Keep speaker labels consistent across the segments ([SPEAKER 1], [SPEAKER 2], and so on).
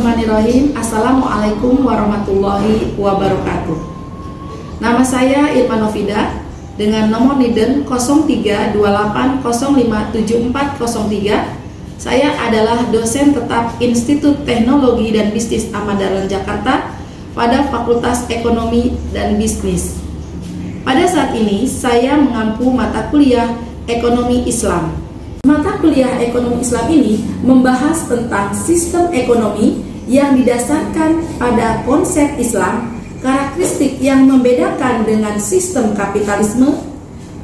[SPEAKER 1] Bismillahirrahmanirrahim. Assalamualaikum warahmatullahi wabarakatuh. Nama saya Irma Novida dengan nomor NIDEN 0328057403. Saya adalah dosen tetap Institut Teknologi dan Bisnis Ahmad Dahlan Jakarta pada Fakultas Ekonomi dan Bisnis. Pada saat ini saya mengampu mata kuliah Ekonomi Islam. Mata kuliah Ekonomi Islam ini membahas tentang sistem ekonomi yang didasarkan pada konsep Islam, karakteristik yang membedakan dengan sistem kapitalisme,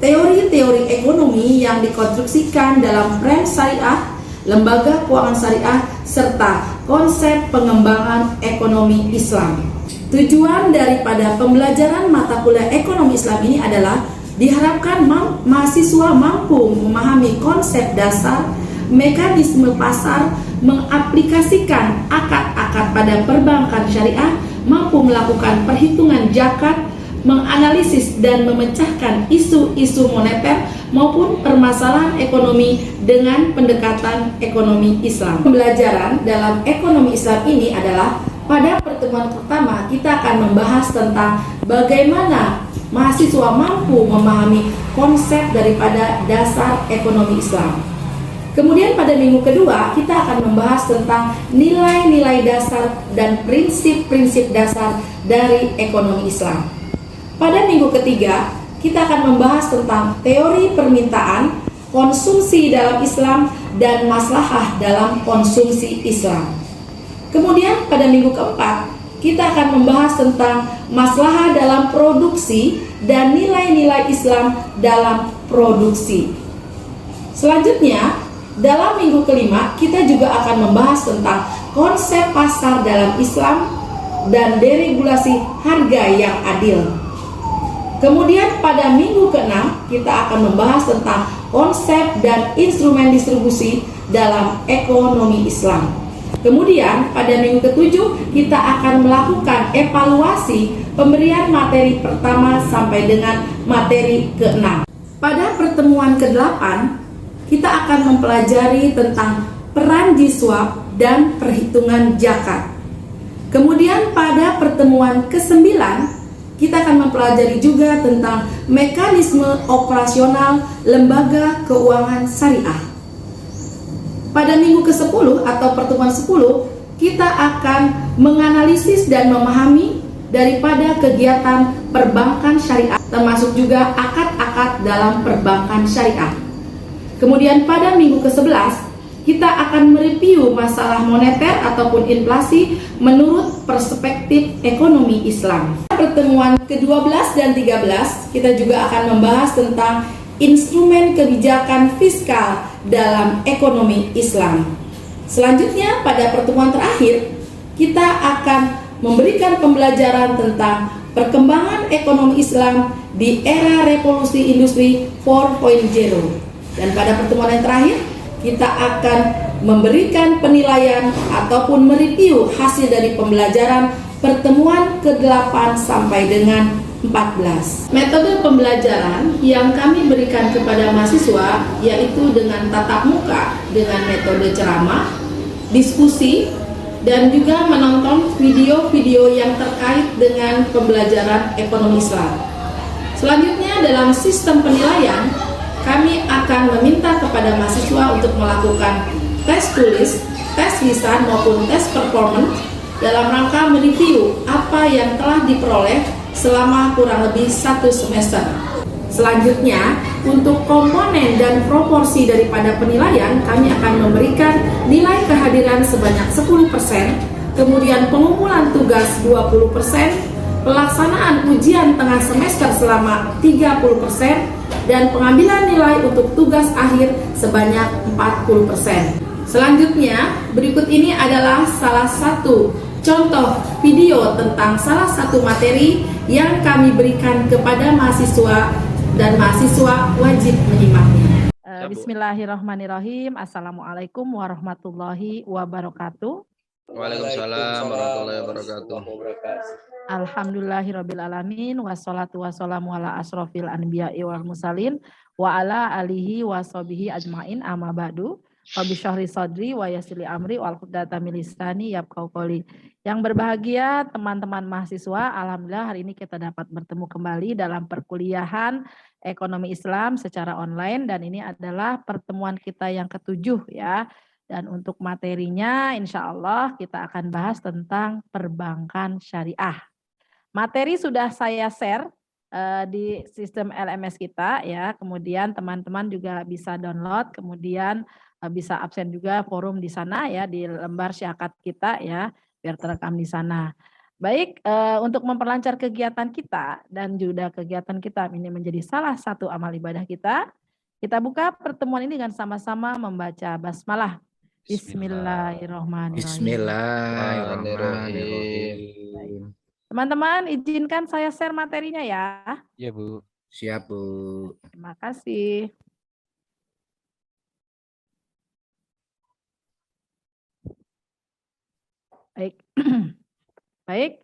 [SPEAKER 1] teori-teori ekonomi yang dikonstruksikan dalam frame syariah, lembaga keuangan syariah, serta konsep pengembangan ekonomi Islam. Tujuan daripada pembelajaran mata kuliah Ekonomi Islam ini adalah diharapkan mahasiswa mampu memahami konsep dasar, mekanisme pasar, mengaplikasikan akad-akad pada perbankan syariah, mampu melakukan perhitungan zakat, menganalisis dan memecahkan isu-isu moneter maupun permasalahan ekonomi dengan pendekatan ekonomi Islam. Pembelajaran dalam ekonomi Islam ini adalah pada pertemuan pertama kita akan membahas tentang bagaimana mahasiswa mampu memahami konsep daripada dasar ekonomi Islam. Kemudian pada minggu kedua kita akan membahas tentang nilai-nilai dasar dan prinsip-prinsip dasar dari ekonomi Islam. Pada minggu ketiga kita akan membahas tentang teori permintaan, konsumsi dalam Islam, dan maslahah dalam konsumsi Islam. Kemudian pada minggu keempat kita akan membahas tentang maslahah dalam produksi dan nilai-nilai Islam dalam produksi. Selanjutnya, dalam minggu kelima kita juga akan membahas tentang konsep pasar dalam Islam dan deregulasi harga yang adil. Kemudian pada minggu keenam kita akan membahas tentang konsep dan instrumen distribusi dalam ekonomi Islam. Kemudian pada minggu ketujuh kita akan melakukan evaluasi pemberian materi pertama sampai dengan materi ke-6. Pada pertemuan ke-8 kita akan mempelajari tentang peran jiswab dan perhitungan zakat. Kemudian pada pertemuan ke-9 kita akan mempelajari juga tentang mekanisme operasional lembaga keuangan syariah. Pada minggu ke-10 atau pertemuan 10 kita akan menganalisis dan memahami daripada kegiatan perbankan syariah, termasuk juga akad-akad dalam perbankan syariah. Kemudian pada minggu ke-11 kita akan mereview masalah moneter ataupun inflasi menurut perspektif ekonomi Islam. Pertemuan ke-12 dan 13 kita juga akan membahas tentang instrumen kebijakan fiskal dalam ekonomi Islam. Selanjutnya pada pertemuan terakhir kita akan memberikan pembelajaran tentang perkembangan ekonomi Islam di era revolusi industri 4.0. Dan pada pertemuan yang terakhir kita akan memberikan penilaian ataupun mereview hasil dari pembelajaran pertemuan ke-8 sampai dengan 14. Metode pembelajaran yang kami berikan kepada mahasiswa yaitu dengan tatap muka, dengan metode ceramah, diskusi, dan juga menonton video-video yang terkait dengan pembelajaran ekonomi Islam. Selanjutnya dalam sistem penilaian kami akan meminta kepada mahasiswa untuk melakukan tes tulis, tes lisan maupun tes performance dalam rangka mereview apa yang telah diperoleh selama kurang lebih 1 semester. Selanjutnya, untuk komponen dan proporsi daripada penilaian, kami akan memberikan nilai kehadiran sebanyak 10%, kemudian pengumpulan tugas 20%, pelaksanaan ujian tengah semester selama 30%, dan pengambilan nilai untuk tugas akhir sebanyak 40%. Selanjutnya, berikut ini adalah salah satu contoh video tentang salah satu materi yang kami berikan kepada mahasiswa dan mahasiswa wajib menyimaknya.
[SPEAKER 2] Bismillahirrahmanirrahim. Assalamualaikum warahmatullahi wabarakatuh.
[SPEAKER 3] Waalaikumsalam warahmatullahi wabarakatuh.
[SPEAKER 2] Alhamdulillahirabbil alamin wassalatu wassalamu ala asrofil anbiya'i wal mursalin wa ala alihi washabihi ajmain amma ba'du. Rabbi shrah li sadri wa yassir li amri wal uqdatam min lisani yafqahu qouli. Yang berbahagia teman-teman mahasiswa, alhamdulillah hari ini kita dapat bertemu kembali dalam perkuliahan Ekonomi Islam secara online, dan ini adalah pertemuan kita yang ke-7 ya. Dan untuk materinya insya Allah kita akan bahas tentang perbankan syariah. Materi sudah saya share di sistem LMS kita ya. Kemudian teman-teman juga bisa download, kemudian bisa absen juga forum di sana ya, di lembar syakat kita ya, biar terekam di sana. Baik, untuk memperlancar kegiatan kita dan juga kegiatan kita ini menjadi salah satu amal ibadah kita buka pertemuan ini dengan sama-sama membaca basmalah. Bismillahirrahmanirrahim.
[SPEAKER 3] Bismillahirrahmanirrahim.
[SPEAKER 2] Teman-teman, izinkan saya share materinya ya.
[SPEAKER 4] Ya, Bu.
[SPEAKER 3] Siap, Bu.
[SPEAKER 2] Terima kasih. Baik. Baik.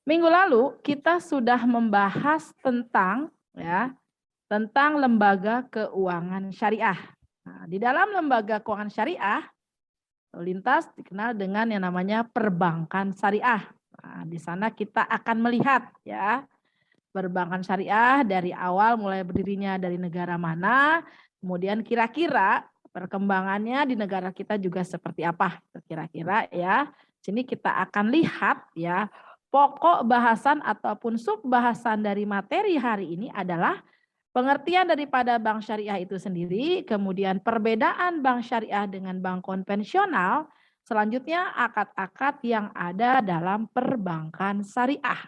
[SPEAKER 2] Minggu lalu kita sudah membahas tentang lembaga keuangan syariah. Nah, di dalam lembaga keuangan syariah lintas dikenal dengan yang namanya perbankan syariah. Nah, di sana kita akan melihat ya perbankan syariah dari awal mulai berdirinya dari negara mana, kemudian kira-kira perkembangannya di negara kita juga seperti apa kira-kira ya. Sini kita akan lihat ya pokok bahasan ataupun sub bahasan dari materi hari ini adalah pengertian daripada bank syariah itu sendiri, kemudian perbedaan bank syariah dengan bank konvensional, selanjutnya akad-akad yang ada dalam perbankan syariah.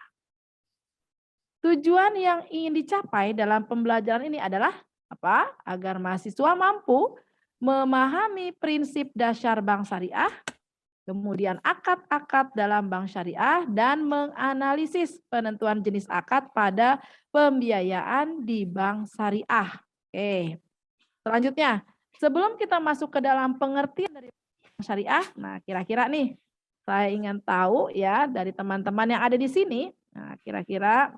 [SPEAKER 2] Tujuan yang ingin dicapai dalam pembelajaran ini adalah apa? Agar mahasiswa mampu memahami prinsip dasar bank syariah, kemudian akad-akad dalam bank syariah, dan menganalisis penentuan jenis akad pada pembiayaan di bank syariah. Oke. Selanjutnya, sebelum kita masuk ke dalam pengertian dari bank syariah, nah kira-kira nih saya ingin tahu ya dari teman-teman yang ada di sini, nah kira-kira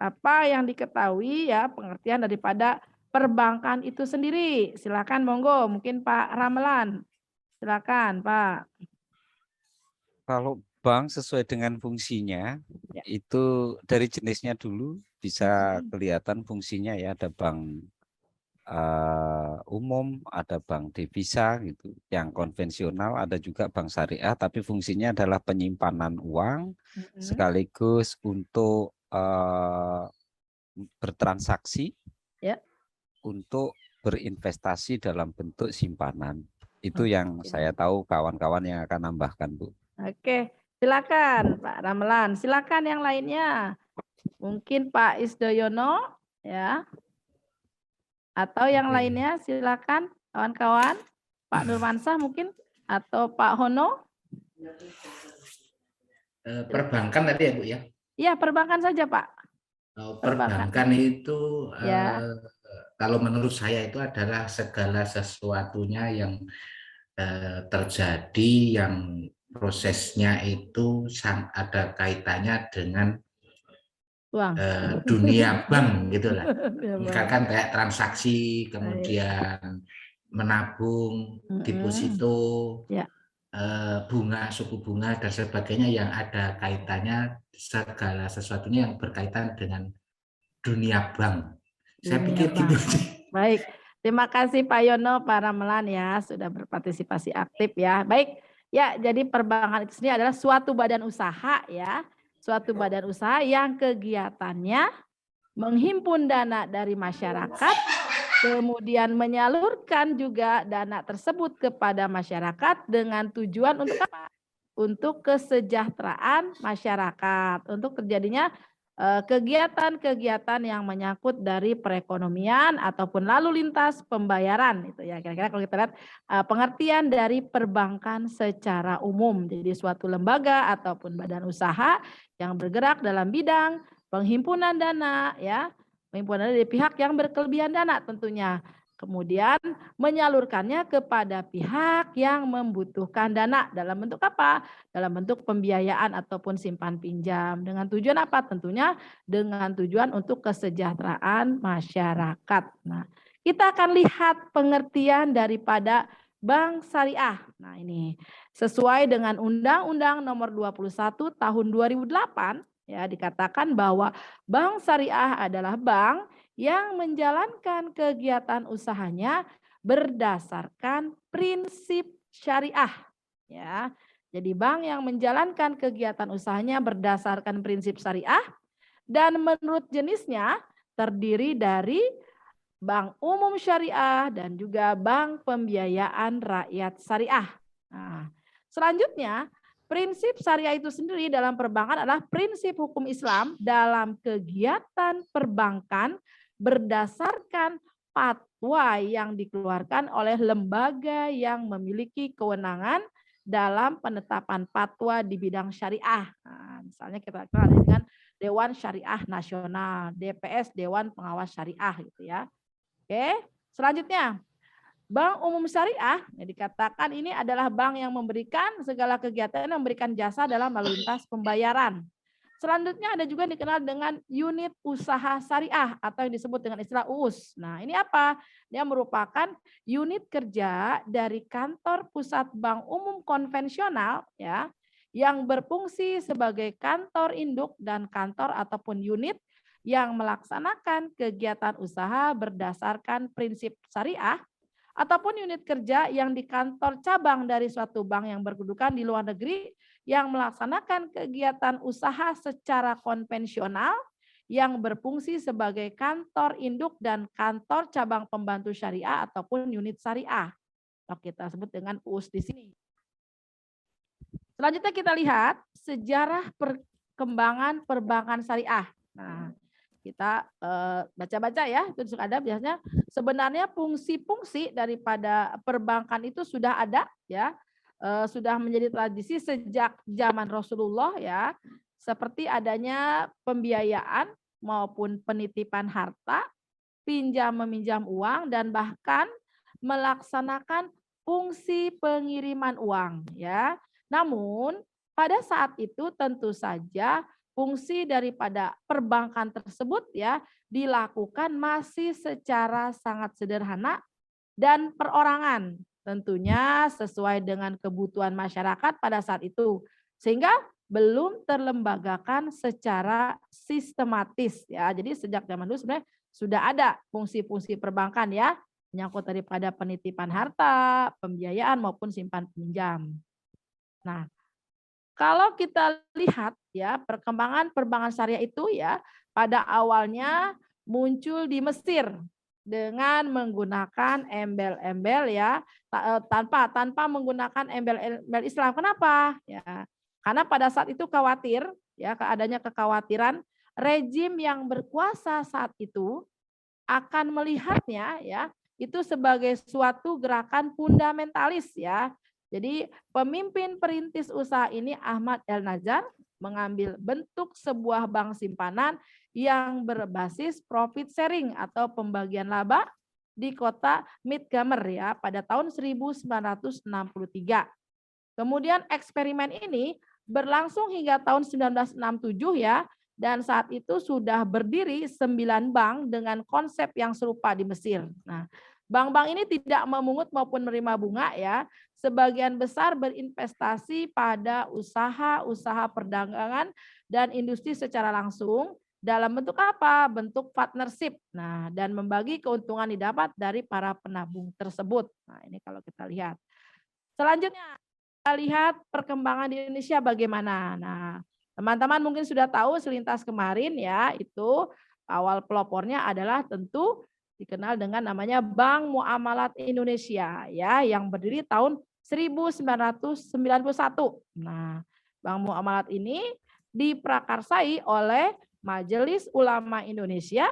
[SPEAKER 2] apa yang diketahui ya pengertian daripada perbankan itu sendiri. Silakan monggo, mungkin Pak Ramelan. Silakan, Pak.
[SPEAKER 4] Kalau bank sesuai dengan fungsinya,
[SPEAKER 2] Ya.
[SPEAKER 4] itu dari jenisnya dulu bisa kelihatan fungsinya ya. Ada bank umum, ada bank devisa gitu, yang konvensional, ada juga bank syariah, tapi fungsinya adalah penyimpanan uang sekaligus untuk bertransaksi,
[SPEAKER 2] Ya.
[SPEAKER 4] untuk berinvestasi dalam bentuk simpanan. Itu yang saya tahu, kawan-kawan yang akan nambahkan, Bu.
[SPEAKER 2] Oke, silakan Pak Ramelan. Silakan yang lainnya. Mungkin Pak Isdoyono ya. Atau yang lainnya silakan kawan-kawan. Pak Nurmansah mungkin atau Pak Hono.
[SPEAKER 5] Perbankan tadi ya, Bu ya?
[SPEAKER 2] Iya, perbankan saja, Pak.
[SPEAKER 5] Perbankan itu
[SPEAKER 2] Ya.
[SPEAKER 5] kalau menurut saya itu adalah segala sesuatunya yang terjadi, yang prosesnya itu ada kaitannya dengan
[SPEAKER 2] Uang.
[SPEAKER 5] dunia bank gitu lah.
[SPEAKER 2] Ya, Bang.
[SPEAKER 5] Misalkan kayak transaksi, kemudian menabung, deposito,
[SPEAKER 2] Ya.
[SPEAKER 5] bunga, suku bunga dan sebagainya, yang ada kaitannya segala sesuatunya yang berkaitan dengan dunia bank. Saya pikir gitu.
[SPEAKER 2] Baik, terima kasih Pak Yono, Pak Ramelan ya sudah berpartisipasi aktif ya. Baik, ya jadi perbankan itu sendiri adalah suatu badan usaha ya, suatu badan usaha yang kegiatannya menghimpun dana dari masyarakat, kemudian menyalurkan juga dana tersebut kepada masyarakat dengan tujuan untuk apa? Untuk kesejahteraan masyarakat, untuk terjadinya kegiatan-kegiatan yang menyangkut dari perekonomian ataupun lalu lintas pembayaran itu ya. Kira-kira kalau kita lihat pengertian dari perbankan secara umum, jadi suatu lembaga ataupun badan usaha yang bergerak dalam bidang penghimpunan dana ya, penghimpunan dana dari pihak yang berkelebihan dana tentunya. Kemudian menyalurkannya kepada pihak yang membutuhkan dana dalam bentuk apa? Dalam bentuk pembiayaan ataupun simpan pinjam. Dengan tujuan apa? Tentunya dengan tujuan untuk kesejahteraan masyarakat. Nah, kita akan lihat pengertian daripada bank syariah. Nah, ini sesuai dengan Undang-Undang Nomor 21 Tahun 2008 ya, dikatakan bahwa bank syariah adalah bank yang menjalankan kegiatan usahanya berdasarkan prinsip syariah ya. Jadi bank yang menjalankan kegiatan usahanya berdasarkan prinsip syariah dan menurut jenisnya terdiri dari bank umum syariah dan juga bank pembiayaan rakyat syariah. Nah, selanjutnya, prinsip syariah itu sendiri dalam perbankan adalah prinsip hukum Islam dalam kegiatan perbankan berdasarkan fatwa yang dikeluarkan oleh lembaga yang memiliki kewenangan dalam penetapan fatwa di bidang syariah. Nah, misalnya kita kenal dengan Dewan Syariah Nasional, DPS, Dewan Pengawas Syariah gitu ya. Oke, selanjutnya bank umum syariah yang dikatakan ini adalah bank yang memberikan segala kegiatan yang memberikan jasa dalam lalu lintas pembayaran. Selanjutnya ada juga yang dikenal dengan unit usaha syariah atau yang disebut dengan istilah UUS. Nah, ini apa? Dia merupakan unit kerja dari kantor pusat bank umum konvensional ya, yang berfungsi sebagai kantor induk dan kantor ataupun unit yang melaksanakan kegiatan usaha berdasarkan prinsip syariah ataupun unit kerja yang di kantor cabang dari suatu bank yang berkedudukan di luar negeri yang melaksanakan kegiatan usaha secara konvensional yang berfungsi sebagai kantor induk dan kantor cabang pembantu syariah ataupun unit syariah. Kita sebut dengan UUS di sini. Selanjutnya kita lihat sejarah perkembangan perbankan syariah. Nah, kita baca-baca ya, itu ada biasanya sebenarnya fungsi-fungsi daripada perbankan itu sudah ada ya, sudah menjadi tradisi sejak zaman Rasulullah ya, seperti adanya pembiayaan maupun penitipan harta, pinjam meminjam uang dan bahkan melaksanakan fungsi pengiriman uang ya. Namun pada saat itu tentu saja fungsi daripada perbankan tersebut ya dilakukan masih secara sangat sederhana dan perorangan, tentunya sesuai dengan kebutuhan masyarakat pada saat itu, sehingga belum terlembagakan secara sistematis ya. Jadi sejak zaman dulu sebenarnya sudah ada fungsi-fungsi perbankan ya, menyangkut daripada penitipan harta, pembiayaan maupun simpan pinjam. Nah, kalau kita lihat ya perkembangan perbankan syariah itu ya pada awalnya muncul di Mesir dengan menggunakan embel-embel ya tanpa menggunakan embel-embel Islam. Kenapa? Ya, karena pada saat itu khawatir ya adanya kekhawatiran rejim yang berkuasa saat itu akan melihatnya ya itu sebagai suatu gerakan fundamentalis ya. Jadi pemimpin perintis usaha ini Ahmad El-Najjar mengambil bentuk sebuah bank simpanan yang berbasis profit sharing atau pembagian laba di kota Midgamer ya pada tahun 1963. Kemudian eksperimen ini berlangsung hingga tahun 1967 ya, dan saat itu sudah berdiri 9 bank dengan konsep yang serupa di Mesir. Nah, bank-bank ini tidak memungut maupun menerima bunga ya. Sebagian besar berinvestasi pada usaha-usaha perdagangan dan industri secara langsung dalam bentuk apa? Bentuk partnership. Nah, dan membagi keuntungan didapat dari para penabung tersebut. Nah, ini kalau kita lihat. Selanjutnya kita lihat perkembangan di Indonesia bagaimana. Nah, teman-teman mungkin sudah tahu selintas kemarin ya, itu awal pelopornya adalah tentu dikenal dengan namanya Bank Muamalat Indonesia ya, yang berdiri tahun 1991. Nah, Bank Muamalat ini diprakarsai oleh Majelis Ulama Indonesia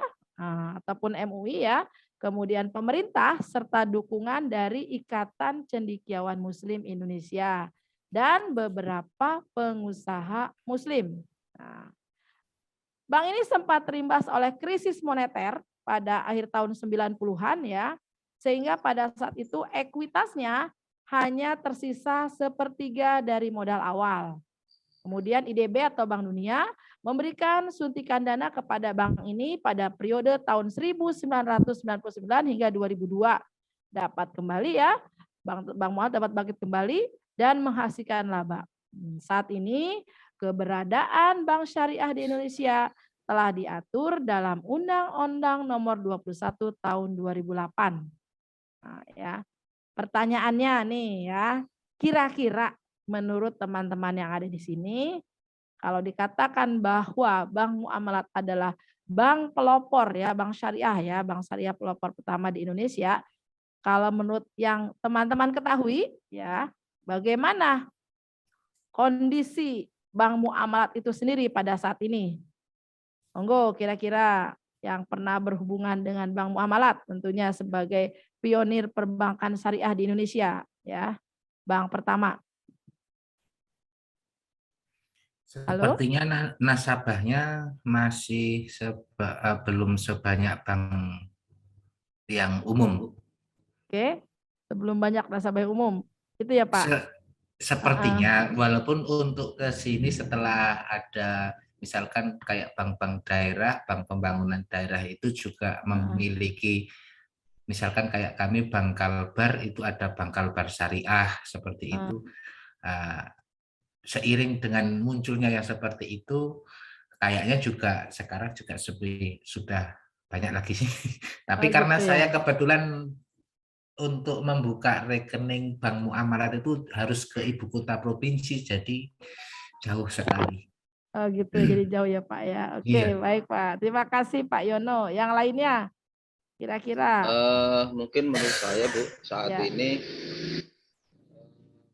[SPEAKER 2] ataupun MUI ya, kemudian pemerintah serta dukungan dari Ikatan Cendekiawan Muslim Indonesia dan beberapa pengusaha muslim. Nah, bank ini sempat terimbas oleh krisis moneter pada akhir tahun 90-an ya, sehingga pada saat itu ekuitasnya hanya tersisa sepertiga dari modal awal. Kemudian IDB atau Bank Dunia memberikan suntikan dana kepada bank ini pada periode tahun 1999 hingga 2002. Dapat kembali ya Bank Muamalat dapat bangkit kembali dan menghasilkan laba. Saat ini keberadaan bank syariah di Indonesia telah diatur dalam Undang-Undang Nomor 21 Tahun 2008. Nah, ya. Pertanyaannya nih ya, kira-kira menurut teman-teman yang ada di sini, kalau dikatakan bahwa Bank Muamalat adalah bank pelopor ya, bank syariah ya, bank syariah pelopor pertama di Indonesia, kalau menurut yang teman-teman ketahui ya, bagaimana kondisi Bank Muamalat itu sendiri pada saat ini? Monggo kira-kira yang pernah berhubungan dengan Bank Muamalat tentunya sebagai pionir perbankan syariah di Indonesia ya. Bank pertama. Halo?
[SPEAKER 5] Sepertinya nasabahnya masih belum sebanyak bank yang umum, Bu.
[SPEAKER 2] Oke. Sebelum banyak nasabah umum. Itu ya, Pak.
[SPEAKER 5] Sepertinya walaupun untuk ke sini setelah ada misalkan kayak bank-bank daerah, bank pembangunan daerah itu juga memiliki, misalkan kayak kami Bank Kalbar itu ada Bank Kalbar Syariah seperti itu. Seiring dengan munculnya yang seperti itu, kayaknya juga sekarang juga sudah banyak lagi sih. Tapi karena
[SPEAKER 2] gitu
[SPEAKER 5] saya
[SPEAKER 2] ya.
[SPEAKER 5] kebetulan untuk membuka rekening Bank Muamalat itu harus ke ibu kota provinsi, jadi jauh sekali.
[SPEAKER 2] Oh gitu, jadi jauh ya Pak ya. Oke,
[SPEAKER 5] Iya.
[SPEAKER 2] baik Pak. Terima kasih Pak Yono. Yang lainnya, kira-kira?
[SPEAKER 3] Mungkin menurut saya Bu, saat
[SPEAKER 2] Ya.
[SPEAKER 3] ini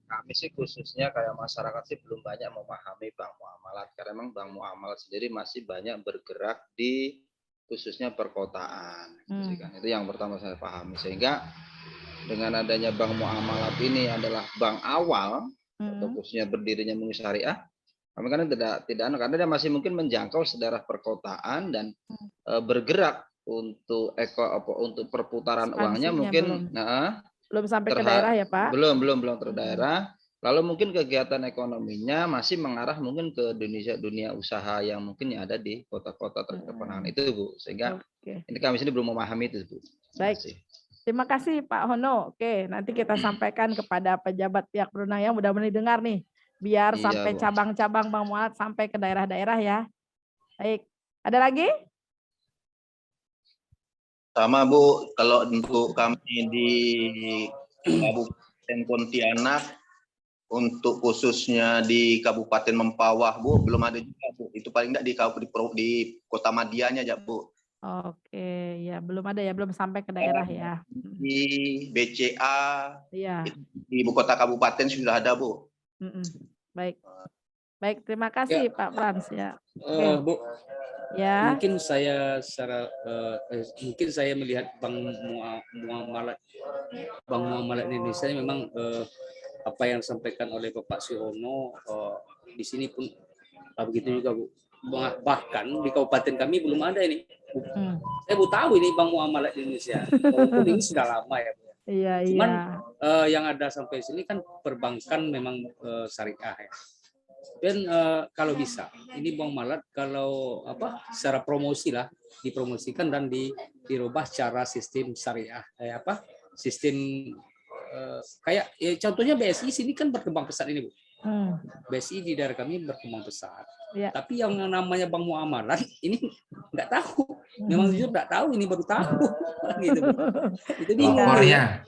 [SPEAKER 3] kami sih khususnya kayak masyarakat sih belum banyak memahami Bank Muamalat, karena memang Bank Muamalat sendiri masih banyak bergerak di khususnya perkotaan. Itu yang pertama saya pahami, sehingga dengan adanya Bank Muamalat ini adalah bank awal atau khususnya berdirinya Bank Syariah, kami kan tidak karena dia masih mungkin menjangkau sedaerah perkotaan dan bergerak untuk untuk perputaran uangnya mungkin
[SPEAKER 2] belum sampai ke daerah ya Pak?
[SPEAKER 3] Belum ke daerah. Lalu mungkin kegiatan ekonominya masih mengarah mungkin ke dunia usaha yang mungkin ada di kota-kota terkepenangan itu Bu, sehingga ini kami sini belum memahami itu Bu.
[SPEAKER 2] Baik. Terima kasih Pak Hono. Oke, nanti kita sampaikan kepada pejabat pihak berwenang yang mudah-mudahan dengar nih, biar sampai cabang-cabang Bank Muamalat sampai ke daerah-daerah ya. Baik, ada lagi?
[SPEAKER 6] Sama Bu, kalau untuk kami di Kabupaten Pontianak, untuk khususnya di Kabupaten Mempawah Bu, belum ada juga Bu. Itu paling tidak di Kota Madianya aja Bu.
[SPEAKER 2] Oke, ya belum ada ya, belum sampai ke daerah ya.
[SPEAKER 6] Di BCA,
[SPEAKER 2] ya.
[SPEAKER 6] Di ibu kota kabupaten sudah ada Bu.
[SPEAKER 2] Baik, baik, terima kasih ya. Pak Frans ya.
[SPEAKER 7] Bu,
[SPEAKER 2] ya.
[SPEAKER 7] Mungkin saya melihat Bank Muamalat Indonesia memang apa yang disampaikan oleh Bapak Suhono di sini pun begitu juga Bu. Bahkan di kabupaten kami belum ada ini. Saya baru tahu ini Bank Muamalat Indonesia. Walaupun ini sudah lama ya Bu.
[SPEAKER 2] Iya,
[SPEAKER 7] cuman yang ada sampai sini kan perbankan memang syariah ya. Dan kalau bisa ini Bank Muamalat kalau secara promosi lah dipromosikan dan dirubah cara sistem syariah sistem kayak ya, contohnya BSI sini kan berkembang pesat ini Bu. BSI di daerah kami berkembang pesat. Ya. Tapi yang namanya Bank Muamalat ini nggak tahu. Memang jujur nggak tahu, ini baru tahu. Gitu. Itu bingung.
[SPEAKER 5] Iya.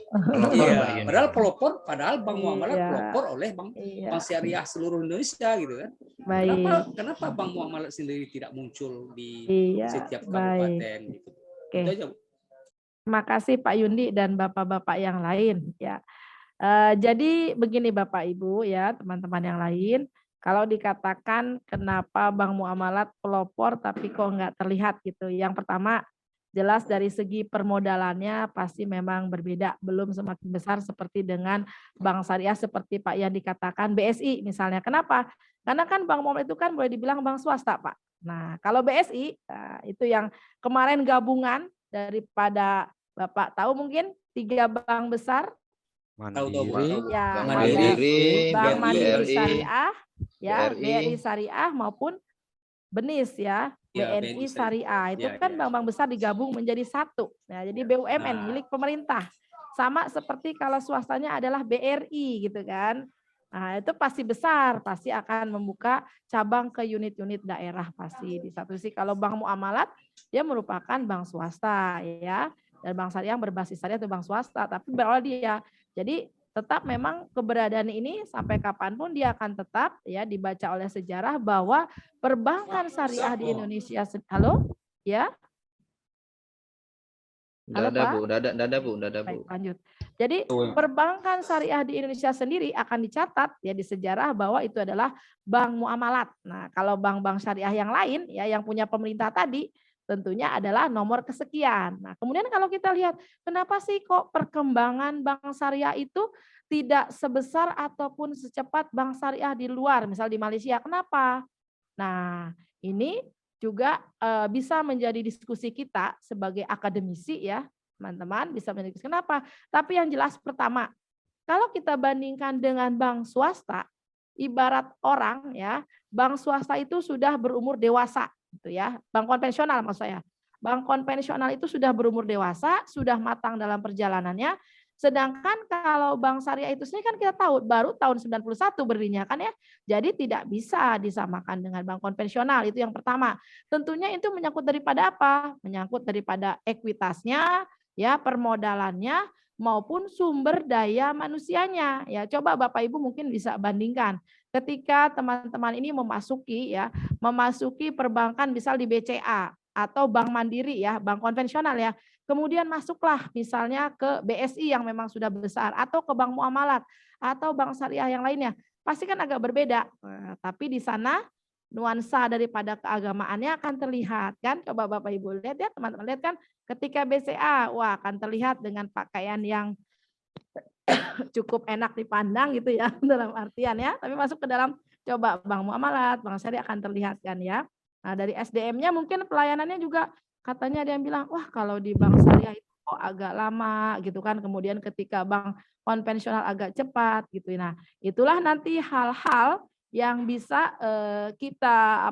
[SPEAKER 7] Padahal Bank Muamalat pelopor oleh Bank Syariah seluruh Indonesia gitu kan. Kenapa Bank Muamalat sendiri tidak muncul di setiap kabupaten gitu. Itu aja, Bu.
[SPEAKER 2] Terima kasih Pak Yundi dan Bapak-bapak yang lain ya. Jadi begini Bapak Ibu ya, teman-teman yang lain, kalau dikatakan kenapa Bank Muamalat pelopor tapi kok nggak terlihat gitu. Yang pertama jelas dari segi permodalannya pasti memang berbeda, belum semakin besar seperti dengan bank syariah seperti Pak yang dikatakan BSI misalnya. Kenapa? Karena kan Bank Muamalat itu kan boleh dibilang bank swasta Pak. Nah kalau BSI itu yang kemarin gabungan daripada Bapak tahu mungkin 3 bank besar.
[SPEAKER 3] Mandiri,
[SPEAKER 2] Bank Mandiri Syariah, ya, BRI Syariah maupun BNIS ya, BNI Syariah. Itu kan bank-bank besar digabung menjadi satu. Nah, jadi BUMN milik pemerintah. Sama seperti kalau swastanya adalah BRI gitu kan. Nah, itu pasti besar, pasti akan membuka cabang ke unit-unit daerah pasti. Di satu sisi kalau bank muamalat dia merupakan bank swasta ya. Dan bank syariah yang berbasis syariah itu bank swasta, tapi berolah dia. Jadi tetap memang keberadaan ini sampai kapanpun dia akan tetap ya dibaca oleh sejarah bahwa perbankan syariah di Indonesia. Halo? Ya? Halo,
[SPEAKER 3] Udah ada,
[SPEAKER 2] Pak?
[SPEAKER 3] Bu. Udah ada, Bu. Udah ada, Bu.
[SPEAKER 2] Baik, lanjut. Jadi perbankan syariah di Indonesia sendiri akan dicatat ya di sejarah bahwa itu adalah bank muamalat. Nah, kalau bank-bank syariah yang lain ya yang punya pemerintah tadi tentunya adalah nomor kesekian. Nah, kemudian kalau kita lihat kenapa sih kok perkembangan bank syariah itu tidak sebesar ataupun secepat bank syariah di luar, misal di Malaysia. Kenapa? Nah, ini juga bisa menjadi diskusi kita sebagai akademisi ya, teman-teman bisa menjadi kenapa? Tapi yang jelas pertama, kalau kita bandingkan dengan bank swasta, ibarat orang ya, bank swasta itu sudah berumur dewasa gitu ya. Bank konvensional maksud saya. Bank konvensional itu sudah berumur dewasa, sudah matang dalam perjalanannya. Sedangkan kalau bank syariah itu sendiri kan kita tahu baru tahun 91 berdirinya kan ya. Jadi tidak bisa disamakan dengan bank konvensional, itu yang pertama. Tentunya itu menyangkut daripada apa? Menyangkut daripada ekuitasnya, ya, permodalannya maupun sumber daya manusianya. Ya, coba Bapak Ibu mungkin bisa bandingkan. Ketika teman-teman ini memasuki perbankan misal di BCA atau Bank Mandiri ya, bank konvensional ya. Kemudian masuklah misalnya ke BSI yang memang sudah besar atau ke bank muamalat atau bank syariah yang lainnya. Pasti kan agak berbeda. Nah, tapi di sana nuansa daripada keagamaannya akan terlihat kan. Coba Bapak Ibu lihat ya, teman-teman lihat kan ketika BCA, wah akan terlihat dengan pakaian yang cukup enak dipandang gitu ya dalam artian ya. Tapi masuk ke dalam coba bank muamalat, bank syariah akan terlihat kan ya. Nah, dari SDM-nya mungkin pelayanannya juga katanya ada yang bilang, wah kalau di bank syariah itu kok agak lama gitu kan. Kemudian ketika bank konvensional agak cepat gitu. Nah, itulah nanti hal-hal yang bisa kita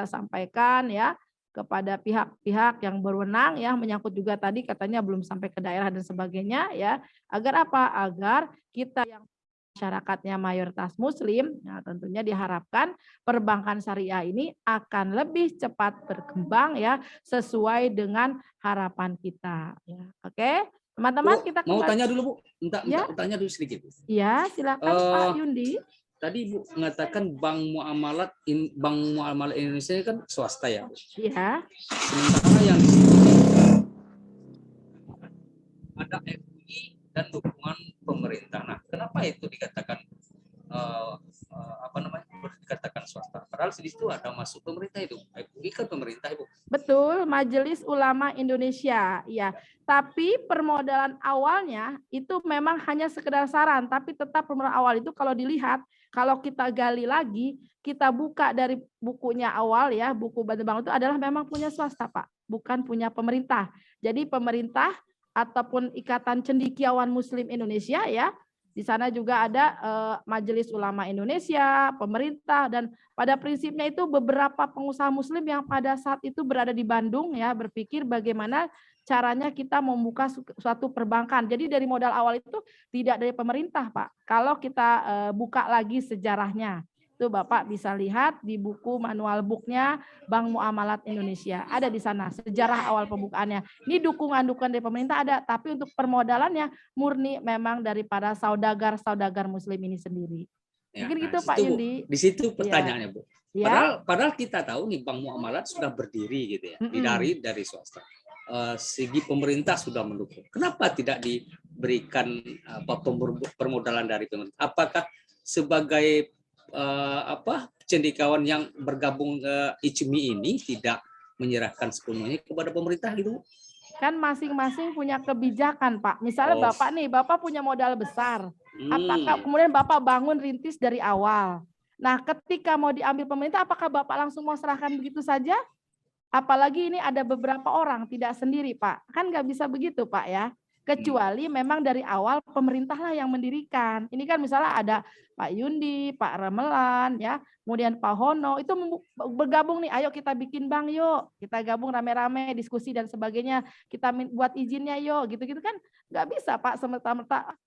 [SPEAKER 2] sampaikan ya kepada pihak-pihak yang berwenang ya, menyangkut juga tadi katanya belum sampai ke daerah dan sebagainya ya. Agar apa? Agar kita yang masyarakatnya mayoritas muslim, nah tentunya diharapkan perbankan syariah ini akan lebih cepat berkembang ya sesuai dengan harapan kita ya. Oke, teman-teman kita
[SPEAKER 7] mau
[SPEAKER 2] kembali.
[SPEAKER 7] tanya dulu Bu,
[SPEAKER 2] Ya.
[SPEAKER 7] tanya dulu sedikit.
[SPEAKER 2] Ya, silakan Pak Yundi.
[SPEAKER 7] Tadi Bu mengatakan bank muamalat Indonesia ini kan swasta ya Bu.
[SPEAKER 2] Ya.
[SPEAKER 7] Sementara yang di sini ada FUI dan dukungan pemerintah. Nah, kenapa itu dikatakan dikatakan swasta? Padahal di situ ada masuk pemerintah itu. FUI kan pemerintah Ibu.
[SPEAKER 2] Betul, Majelis Ulama Indonesia. Ya, tapi permodalan awalnya itu memang hanya sekedar saran, tapi tetap permodalan awal itu kalau dilihat, kalau kita gali lagi, kita buka dari bukunya awal ya, buku Bantu Bank itu adalah memang punya swasta, Pak, bukan punya pemerintah. Jadi pemerintah ataupun Ikatan Cendekiawan Muslim Indonesia ya, di sana juga ada Majelis Ulama Indonesia, pemerintah, dan pada prinsipnya itu beberapa pengusaha muslim yang pada saat itu berada di Bandung ya berpikir bagaimana caranya kita membuka suatu perbankan. Jadi dari modal awal itu tidak dari pemerintah, Pak. Kalau kita buka lagi sejarahnya, itu Bapak bisa lihat di buku manual booknya Bank Muamalat Indonesia. Ada di sana sejarah awal pembukaannya. Ini dukungan-dukungan dari pemerintah ada, tapi untuk permodalannya murni memang daripada saudagar-saudagar muslim ini sendiri.
[SPEAKER 7] Ya,
[SPEAKER 2] mungkin gitu Pak
[SPEAKER 7] Bu,
[SPEAKER 2] Yundi.
[SPEAKER 7] di situ pertanyaannya Bu.
[SPEAKER 2] Ya.
[SPEAKER 7] Padahal kita tahu nih Bank Muamalat sudah berdiri gitu ya, dari swasta. Segi pemerintah sudah mendukung. Kenapa tidak diberikan permodalan dari pemerintah? Apakah sebagai cendekiawan yang bergabung ICMI ini tidak menyerahkan sepenuhnya kepada pemerintah gitu?
[SPEAKER 2] Kan masing-masing punya kebijakan, Pak. Misalnya Bapak punya modal besar. Apakah kemudian Bapak bangun rintis dari awal? Nah, ketika mau diambil pemerintah, apakah Bapak langsung mau serahkan begitu saja? Apalagi ini ada beberapa orang, tidak sendiri, Pak. Kan nggak bisa begitu, Pak ya. kecuali memang dari awal pemerintah lah yang mendirikan. Ini kan misalnya ada Pak Yundi, Pak Ramelan, ya, kemudian Pak Hono, itu bergabung nih, ayo kita bikin bank yuk, kita gabung rame-rame, diskusi dan sebagainya, kita buat izinnya yuk, gitu-gitu kan nggak bisa Pak semerta-merta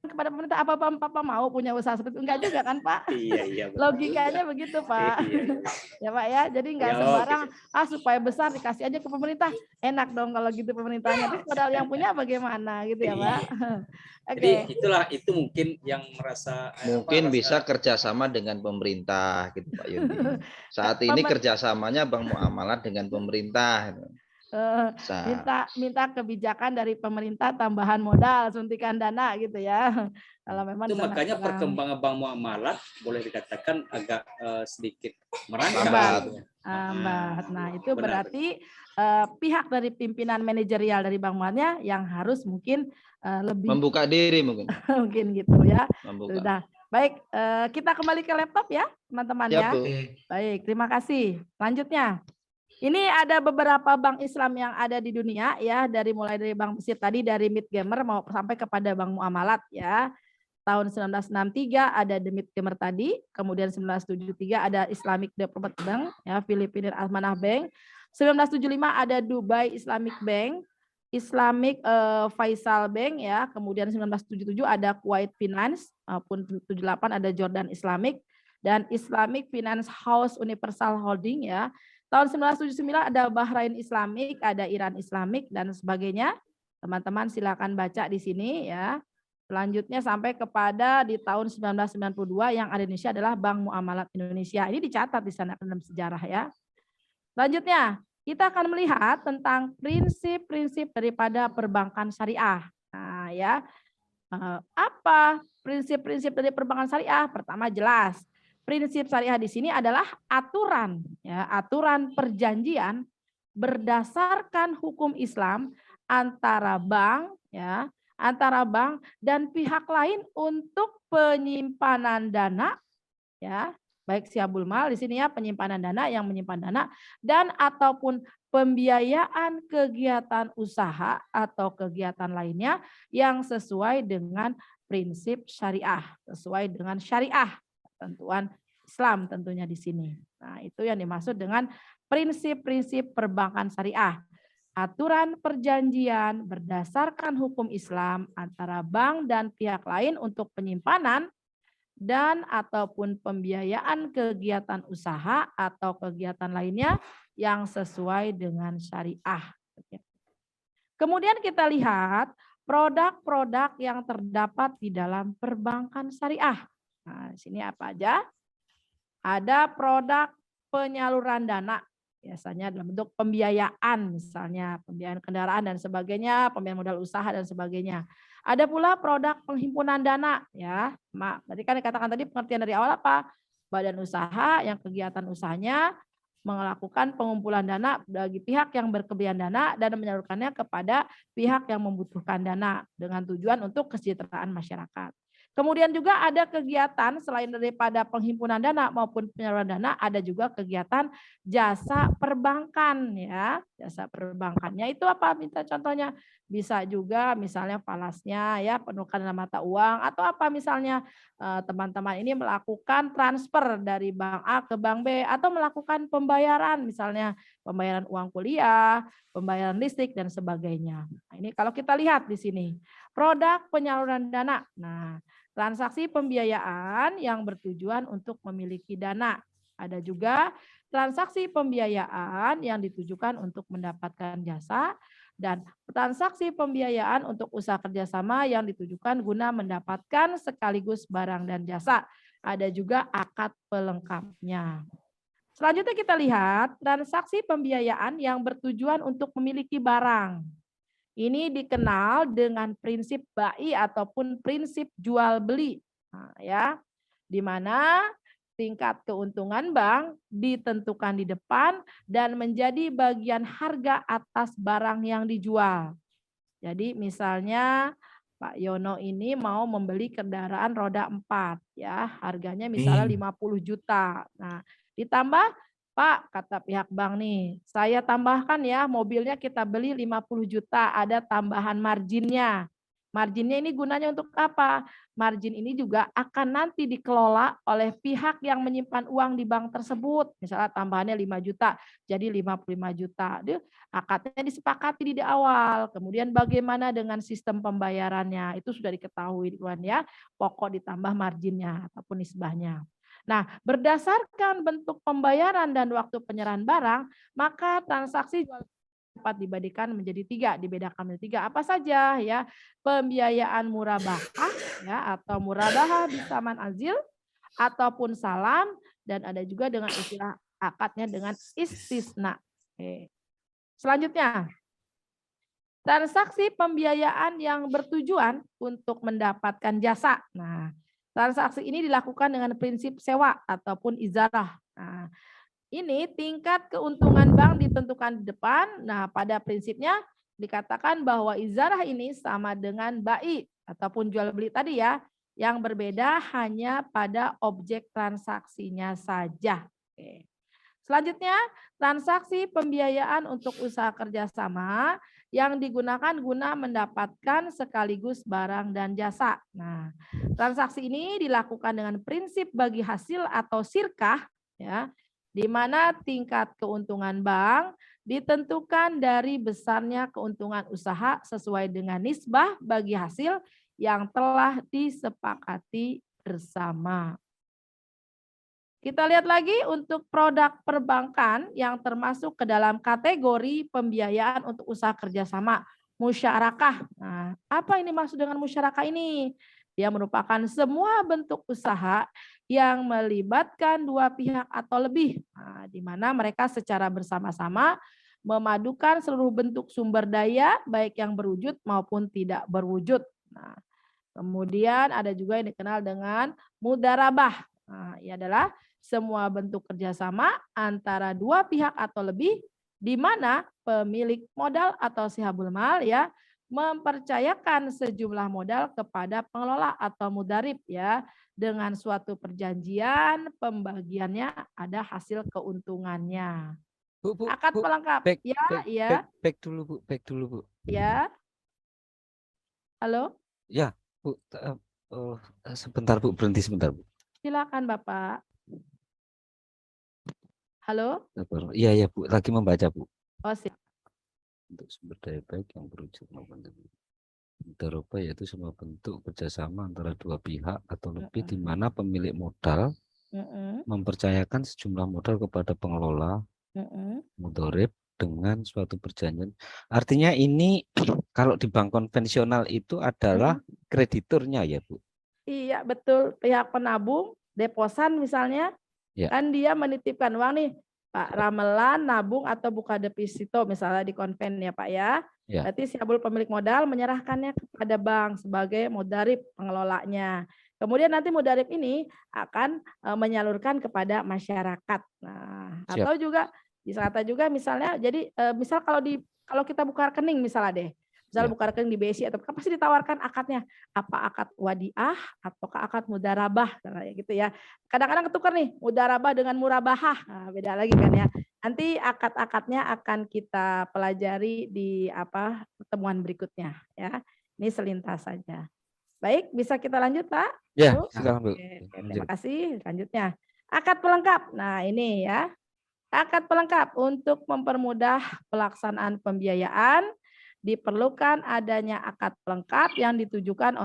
[SPEAKER 2] kepada pemerintah apa Papa mau punya usaha seperti itu, enggak juga kan Pak?
[SPEAKER 7] Iya.
[SPEAKER 2] Logikanya begitu Pak.
[SPEAKER 7] Iya.
[SPEAKER 2] Ya Pak ya, jadi nggak
[SPEAKER 7] Ya,
[SPEAKER 2] sembarang
[SPEAKER 7] oke.
[SPEAKER 2] supaya besar dikasih aja ke pemerintah, enak dong kalau gitu pemerintahnya. Terus modal yang punya bagaimana gitu ya Pak?
[SPEAKER 7] Jadi
[SPEAKER 2] Oke.
[SPEAKER 7] itu mungkin yang merasa
[SPEAKER 3] Mungkin bisa kerjasama dengan pemerintah gitu Pak Yundi. Saat ini kerjasamanya Bank Muamalat dengan pemerintah. Bisa.
[SPEAKER 2] minta kebijakan dari pemerintah tambahan modal, suntikan dana gitu ya. Kalau memang
[SPEAKER 7] itu
[SPEAKER 2] dana
[SPEAKER 7] makanya
[SPEAKER 2] kurang.
[SPEAKER 7] perkembangan Bank Muamalat boleh dikatakan agak sedikit merancang.
[SPEAKER 3] Lambat.
[SPEAKER 2] Lambat. Nah, itu
[SPEAKER 7] benar.
[SPEAKER 2] berarti pihak dari pimpinan manajerial dari Bank Muamalatnya yang harus mungkin lebih
[SPEAKER 3] Membuka diri mungkin.
[SPEAKER 2] mungkin gitu ya.
[SPEAKER 3] Membuka.
[SPEAKER 2] Sudah. Baik, kita kembali ke laptop ya, teman-teman ya. Baik, terima kasih. Lanjutnya. Ini ada beberapa bank Islam yang ada di dunia ya, mulai dari Bank Mesir tadi, dari Meet Gamer mau sampai kepada Bank Muamalat ya. Tahun 1963 ada The Meet Gamer tadi, kemudian 1973 ada Islamic Development Bank ya, Filipina Amanah Bank. 1975 ada Dubai Islamic Bank, Islamic Faisal Bank ya, kemudian 1977 ada Kuwait Finance, maupun 78 ada Jordan Islamic dan Islamic Finance House Universal Holding ya. Tahun 1979 ada Bahrain Islamic, ada Iran Islamic dan sebagainya. Teman-teman silakan baca di sini ya. Selanjutnya sampai kepada di tahun 1992 yang ada di Indonesia adalah Bank Muamalat Indonesia. Ini dicatat di sana dalam sejarah ya. Selanjutnya kita akan melihat tentang prinsip-prinsip daripada perbankan syariah. Nah, ya. Apa prinsip-prinsip dari perbankan syariah? Pertama jelas. Prinsip syariah di sini adalah aturan, ya, aturan perjanjian berdasarkan hukum Islam antara bank, ya, antara bank dan pihak lain untuk penyimpanan dana, ya, baik siabul mal di sini ya, penyimpanan dana yang menyimpan dana dan ataupun pembiayaan kegiatan usaha atau kegiatan lainnya yang sesuai dengan prinsip syariah, sesuai dengan syariah. Ketentuan Islam tentunya di sini. Nah, itu yang dimaksud dengan prinsip-prinsip perbankan syariah. Aturan perjanjian berdasarkan hukum Islam antara bank dan pihak lain untuk penyimpanan dan ataupun pembiayaan kegiatan usaha atau kegiatan lainnya yang sesuai dengan syariah. Kemudian kita lihat produk-produk yang terdapat di dalam perbankan syariah. Nah, sini apa aja? Ada produk penyaluran dana, biasanya dalam bentuk pembiayaan, misalnya pembiayaan kendaraan dan sebagainya, pembiayaan modal usaha dan sebagainya. Ada pula produk penghimpunan dana, ya. Tadi kan dikatakan tadi pengertian dari awal apa? Badan usaha yang kegiatan usahanya melakukan pengumpulan dana bagi pihak yang berkebutuhan dana dan menyalurkannya kepada pihak yang membutuhkan dana dengan tujuan untuk kesejahteraan masyarakat. Kemudian juga ada kegiatan selain daripada penghimpunan dana maupun penyaluran dana, ada juga kegiatan jasa perbankan ya. Jasa perbankannya itu apa? Minta contohnya. Bisa juga misalnya falasnya ya, penukaran mata uang atau apa misalnya teman-teman ini melakukan transfer dari bank A ke bank B atau melakukan pembayaran misalnya pembayaran uang kuliah, pembayaran listrik dan sebagainya. Nah, ini kalau kita lihat di sini produk penyaluran dana. Nah, transaksi pembiayaan yang bertujuan untuk memiliki dana. Ada juga transaksi pembiayaan yang ditujukan untuk mendapatkan jasa dan transaksi pembiayaan untuk usaha kerjasama yang ditujukan guna mendapatkan sekaligus barang dan jasa. Ada juga akad pelengkapnya. Selanjutnya kita lihat transaksi pembiayaan yang bertujuan untuk memiliki barang. Ini dikenal dengan prinsip bai ataupun prinsip jual beli. Nah, ya, di mana tingkat keuntungan bank ditentukan di depan dan menjadi bagian harga atas barang yang dijual. Jadi misalnya Pak Yono ini mau membeli kendaraan roda 4 ya, harganya misalnya 50 juta. Nah, ditambah Pak, kata pihak bank nih, saya tambahkan ya, mobilnya kita beli 50 juta, ada tambahan marginnya. Marginnya ini gunanya untuk apa? Margin ini juga akan nanti dikelola oleh pihak yang menyimpan uang di bank tersebut. Misalnya tambahannya 5 juta, jadi 55 juta. Dia akadnya disepakati di awal. Kemudian bagaimana dengan sistem pembayarannya? Itu sudah diketahui ya, pokok ditambah marginnya ataupun nisbahnya. Nah, berdasarkan bentuk pembayaran dan waktu penyerahan barang, maka transaksi jual dapat dibedakan menjadi 3, dibedakan menjadi 3. Apa saja ya? Pembiayaan murabahah ya atau murabahah bisaman azil ataupun salam, dan ada juga dengan istilah akadnya dengan istisna. Oke. Selanjutnya, transaksi pembiayaan yang bertujuan untuk mendapatkan jasa. Nah, transaksi ini dilakukan dengan prinsip sewa ataupun ijarah. Nah, ini tingkat keuntungan bank ditentukan di depan. Nah, pada prinsipnya dikatakan bahwa ijarah ini sama dengan bai ataupun jual beli tadi ya. Yang berbeda hanya pada objek transaksinya saja. Oke. Selanjutnya, transaksi pembiayaan untuk usaha kerjasama yang digunakan guna mendapatkan sekaligus barang dan jasa. Nah, transaksi ini dilakukan dengan prinsip bagi hasil atau sirkah, ya, di mana tingkat keuntungan bank ditentukan dari besarnya keuntungan usaha sesuai dengan nisbah bagi hasil yang telah disepakati bersama. Kita lihat lagi untuk produk perbankan yang termasuk ke dalam kategori pembiayaan untuk usaha kerjasama, musyarakah. Nah, apa ini maksud dengan musyarakah ini? Dia merupakan semua bentuk usaha yang melibatkan dua pihak atau lebih, nah, di mana mereka secara bersama-sama memadukan seluruh bentuk sumber daya, baik yang berwujud maupun tidak berwujud. Nah, kemudian ada juga yang dikenal dengan mudarabah. Nah, ini adalah semua bentuk kerjasama antara dua pihak atau lebih, di mana pemilik modal atau sihabul mal ya mempercayakan sejumlah modal kepada pengelola atau mudarib ya, dengan suatu perjanjian pembagiannya ada hasil keuntungannya.
[SPEAKER 4] Bu,
[SPEAKER 2] Akad pelengkap
[SPEAKER 4] back,
[SPEAKER 2] ya,
[SPEAKER 4] back,
[SPEAKER 2] ya,
[SPEAKER 4] back dulu Bu, back dulu Bu.
[SPEAKER 2] ya. Halo,
[SPEAKER 4] Ya, Bu, sebentar Bu, berhenti sebentar Bu.
[SPEAKER 2] silakan Bapak. Halo,
[SPEAKER 4] Iya ya Bu, lagi membaca Bu.
[SPEAKER 2] oh siap.
[SPEAKER 4] Untuk sumber daya baik yang berwujud maupun mudarabah yaitu semua bentuk kerjasama antara dua pihak atau lebih di mana pemilik modal mempercayakan sejumlah modal kepada pengelola mudharib dengan suatu perjanjian. Artinya ini kalau di bank konvensional itu adalah krediturnya ya Bu?
[SPEAKER 2] Iya betul, pihak penabung, deposan misalnya,
[SPEAKER 4] Ya.
[SPEAKER 2] kan dia menitipkan uang nih, Pak Ramelan nabung atau buka deposito misalnya di konven ya Pak ya.
[SPEAKER 4] Ya.
[SPEAKER 2] Berarti siabul pemilik modal menyerahkannya kepada bank sebagai mudarib pengelolanya. Kemudian nanti mudarib ini akan menyalurkan kepada masyarakat. Nah,
[SPEAKER 4] Siap.
[SPEAKER 2] atau juga bisa kata juga misalnya, jadi misal kalau kita buka rekening misalnya deh, misal buka rekening di BSI atau kan pasti ditawarkan akadnya, apa akad wadiah ataukah akad mudarabah kayak gitu ya. Kadang-kadang ketukar nih mudarabah dengan murabahah, nah, beda lagi kan ya. Nanti akad-akadnya akan kita pelajari di pertemuan berikutnya ya. Ini selintas saja. Baik, bisa kita lanjut Pak?
[SPEAKER 4] Ya,
[SPEAKER 2] Bu?
[SPEAKER 4] silakan Bu.
[SPEAKER 2] Oke, terima kasih. Selanjutnya, akad pelengkap. Nah ini ya, akad pelengkap untuk mempermudah pelaksanaan pembiayaan diperlukan adanya akad pelengkap yang ditujukan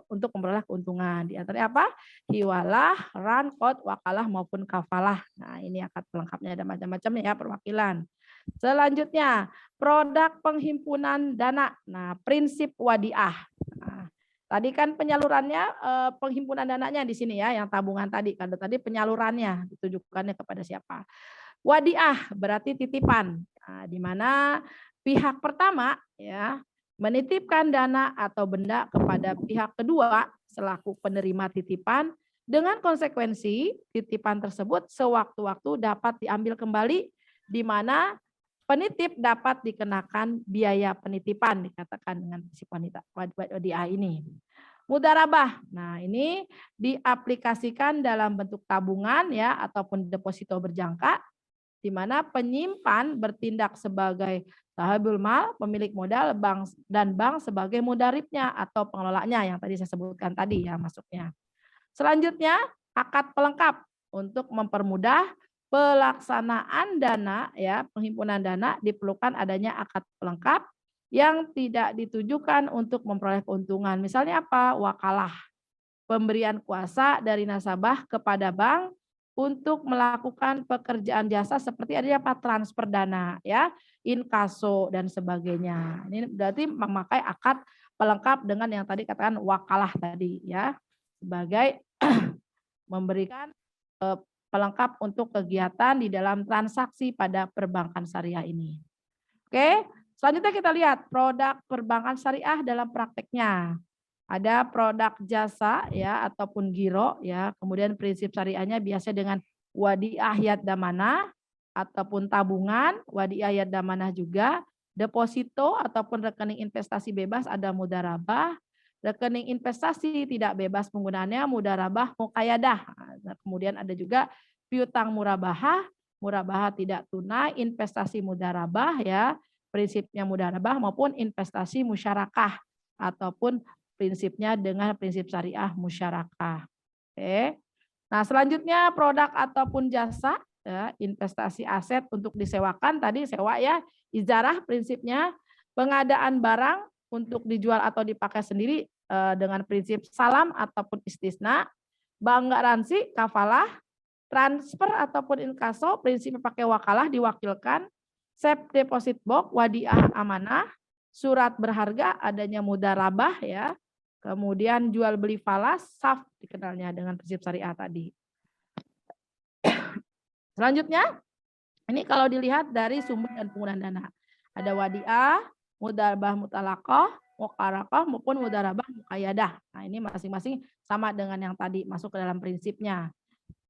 [SPEAKER 2] untuk memperoleh keuntungan. Di antaranya apa? Hiwalah, ran, qad, wakalah maupun kafalah. Nah, ini akad pelengkapnya ada macam-macam ya perwakilan. Selanjutnya, produk penghimpunan dana. Nah, prinsip wadiah. Nah, tadi kan penyalurannya penghimpunan dananya di sini ya, yang tabungan tadi. Kalau tadi penyalurannya ditujukannya kepada siapa? Wadiah berarti titipan. Nah, di mana pihak pertama ya menitipkan dana atau benda kepada pihak kedua selaku penerima titipan dengan konsekuensi titipan tersebut sewaktu-waktu dapat diambil kembali, di mana penitip dapat dikenakan biaya penitipan, dikatakan dengan prinsip wadiah ini. Mudarabah. Nah, ini diaplikasikan dalam bentuk tabungan ya ataupun deposito berjangka di mana penyimpan bertindak sebagai sahibul mal, pemilik modal, bank dan bank sebagai mudaribnya atau pengelolanya yang tadi saya sebutkan tadi ya masuknya. Selanjutnya, akad pelengkap untuk mempermudah pelaksanaan dana ya, penghimpunan dana diperlukan adanya akad pelengkap yang tidak ditujukan untuk memperoleh keuntungan. Misalnya apa? Wakalah. Pemberian kuasa dari nasabah kepada bank untuk melakukan pekerjaan jasa seperti ada apa transfer dana ya, inkaso dan sebagainya. Ini berarti memakai akad pelengkap dengan yang tadi katakan wakalah tadi ya, sebagai memberikan pelengkap untuk kegiatan di dalam transaksi pada perbankan syariah ini. Oke, selanjutnya kita lihat produk perbankan syariah dalam prakteknya. Ada produk jasa ya ataupun giro ya, kemudian prinsip syariahnya biasa dengan wadiah yad damanah ataupun tabungan, wadiah yad damanah juga, deposito ataupun rekening investasi bebas ada mudarabah, rekening investasi tidak bebas penggunaannya mudarabah muqayyadah. Nah, kemudian ada juga piutang murabahah, murabahah tidak tunai, investasi mudarabah ya, prinsipnya mudarabah maupun investasi musyarakah ataupun prinsipnya dengan prinsip syariah musyarakah. Oke. Nah, selanjutnya produk ataupun jasa ya, investasi aset untuk disewakan tadi sewa ya, ijarah prinsipnya, pengadaan barang untuk dijual atau dipakai sendiri dengan prinsip salam ataupun istisna, bank garansi kafalah, transfer ataupun inkaso prinsip pakai wakalah diwakilkan, safe deposit box wadiah amanah, surat berharga adanya mudarabah ya, kemudian jual beli falas saf dikenalnya dengan prinsip syariah tadi. Selanjutnya ini kalau dilihat dari sumber dan penggunaan dana ada wadiah, mudarabah mutalaqah, muqarakah maupun mudarabah muqayyadah. Nah, ini masing-masing sama dengan yang tadi masuk ke dalam prinsipnya.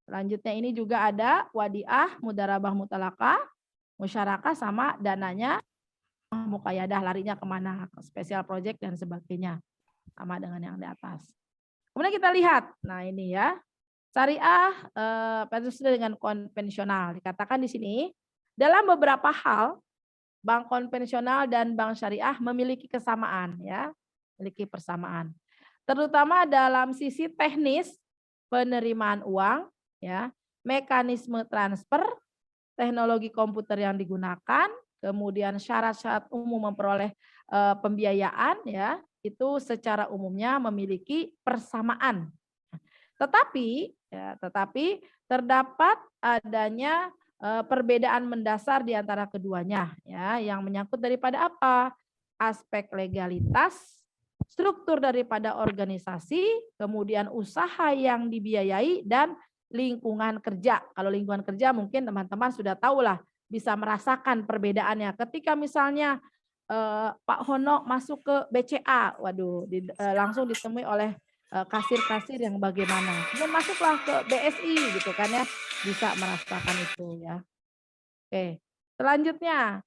[SPEAKER 2] Selanjutnya ini juga ada wadiah, mudarabah mutalaqah, musyarakah sama dananya muqayyadah larinya kemana, special project dan sebagainya. Sama dengan yang di atas. Kemudian kita lihat, nah ini ya, syariah dengan konvensional. Dikatakan di sini, dalam beberapa hal, bank konvensional dan bank syariah memiliki kesamaan, ya, memiliki persamaan. Terutama dalam sisi teknis penerimaan uang, ya, mekanisme transfer, teknologi komputer yang digunakan, kemudian syarat-syarat umum memperoleh pembiayaan, ya, itu secara umumnya memiliki persamaan. Tetapi terdapat adanya perbedaan mendasar di antara keduanya, ya, yang menyangkut daripada apa? Aspek legalitas, struktur daripada organisasi, kemudian usaha yang dibiayai dan lingkungan kerja. Kalau lingkungan kerja mungkin teman-teman sudah tahu lah, bisa merasakan perbedaannya. Ketika misalnya Pak Hono masuk ke BCA, waduh, langsung ditemui oleh kasir-kasir yang bagaimana. Kemudian masuklah ke BSI gitu kan ya, bisa merasakan itu ya. Oke, selanjutnya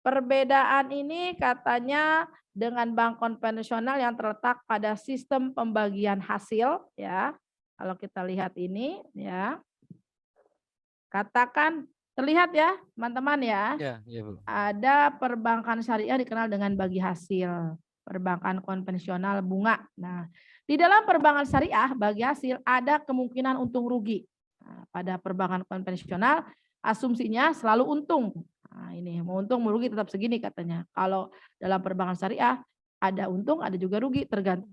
[SPEAKER 2] perbedaan ini katanya dengan bank konvensional yang terletak pada sistem pembagian hasil ya. Kalau kita lihat ini ya, katakan terlihat ya teman-teman ya.
[SPEAKER 4] Ya, Bu.
[SPEAKER 2] Ada perbankan syariah dikenal dengan bagi hasil, perbankan konvensional bunga. Nah, di dalam perbankan syariah bagi hasil ada kemungkinan untung rugi. Nah, pada perbankan konvensional asumsinya selalu untung. Nah, ini mau untung mau rugi tetap segini katanya. Kalau dalam perbankan syariah ada untung ada juga rugi tergantung